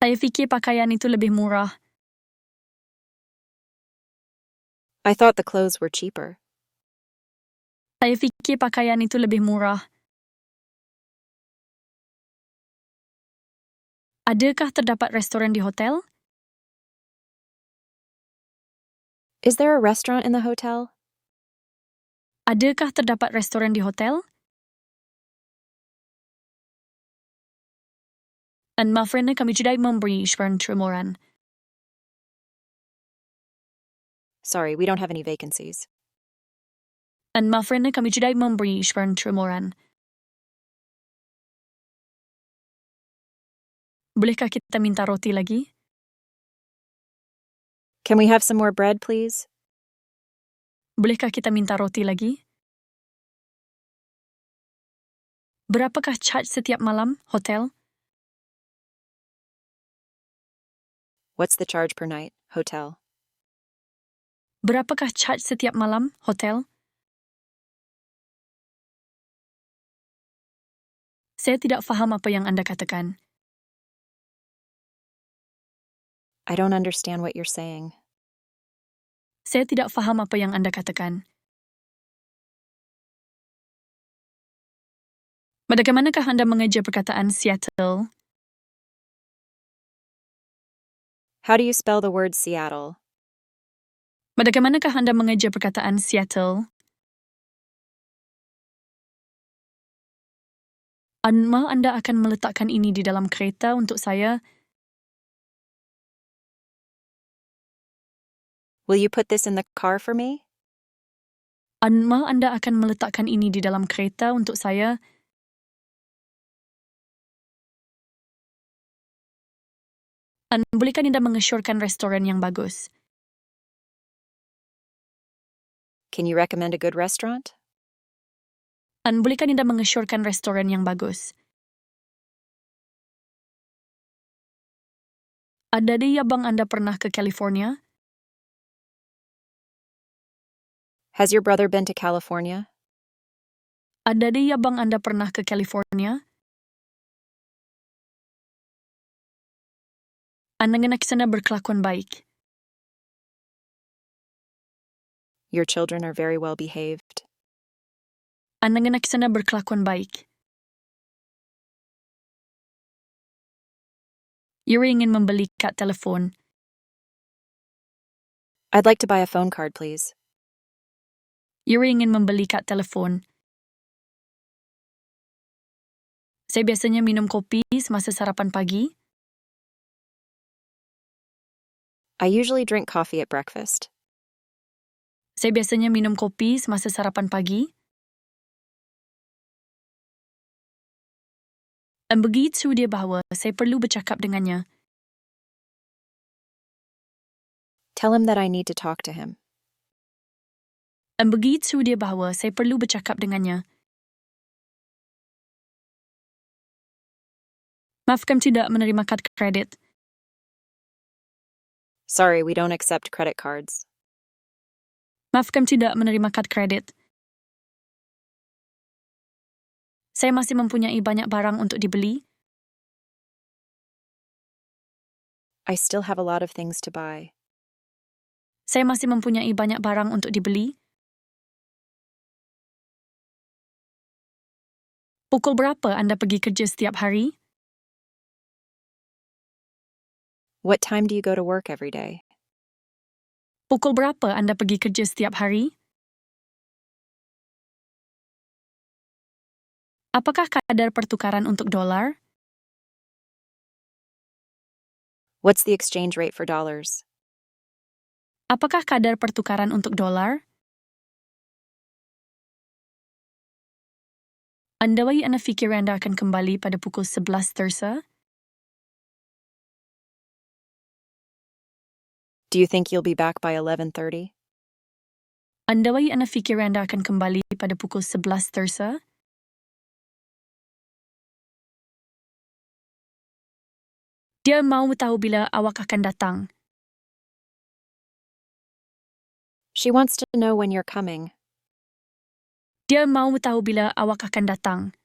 Saya fikir pakaian itu lebih murah. I thought the clothes were cheaper. Saya fikir pakaian itu lebih murah. Adakah terdapat restoran di hotel? Is there a restaurant in the hotel? Adakah terdapat restoran di hotel? Dan maaf kerana kami tidak memberi isyarat termoran. Sorry, we don't have any vacancies. Dan maaf kerana kami tidak memberi isyarat termoran. Bolehkah kita minta roti lagi? Can we have some more bread, please? Bolehkah kita minta roti lagi? Berapakah charge setiap malam, hotel? What's the charge per night, hotel? Berapakah charge setiap malam, hotel? Saya tidak faham apa yang anda katakan. I don't understand what you're saying. Saya tidak faham apa yang anda katakan. Bagaimanakah anda mengejar perkataan Seattle? How do you spell the word Seattle? Bagaimanakah anda mengejar perkataan Seattle? Anma anda akan meletakkan ini di dalam kereta untuk saya? Will you put this in the car for me? Anma anda akan meletakkan ini di dalam kereta untuk saya? Bolehkah anda mengesyorkan restoran yang bagus? Can you recommend a good restaurant? Bolehkah anda mengesyorkan restoran yang bagus? Ada di abang anda pernah ke California? Has your brother been to California? Ada di abang anda pernah ke California? Anak-anak sana berkelakuan baik. Your children are very well behaved. Anak-anak sana berkelakuan baik. Ia ingin membeli kad telefon. I'd like to buy a phone card, please. Ia ingin membeli kad telefon. Saya biasanya minum kopi semasa sarapan pagi. I usually drink coffee at breakfast. Saya biasanya minum kopi semasa sarapan pagi. Dan begitu dia bahawa saya perlu bercakap dengannya. Tell him that I need to talk to him. Dan begitu dia bahawa saya perlu bercakap dengannya. Maaf kami tidak menerima kad kredit. Sorry, we don't accept credit cards. Maaf kami tidak menerima kad kredit. Saya masih mempunyai banyak barang untuk dibeli. I still have a lot of things to buy. Saya masih mempunyai banyak barang untuk dibeli. Pukul berapa anda pergi kerja setiap hari? What time do you go to work every day? Pukul berapa anda pergi kerja setiap hari? Apakah kadar pertukaran untuk dolar? What's the exchange rate for dollars? Apakah kadar pertukaran untuk dolar? Andai anda fikir anda akan kembali pada pukul 11 tersa? Do you think you'll be back by 11:30? Andai anda fikir anda akan kembali pada pukul 11 tersa? Dia mahu tahu bila awak akan datang. She wants to know when you're coming. Dia mahu tahu bila awak akan datang.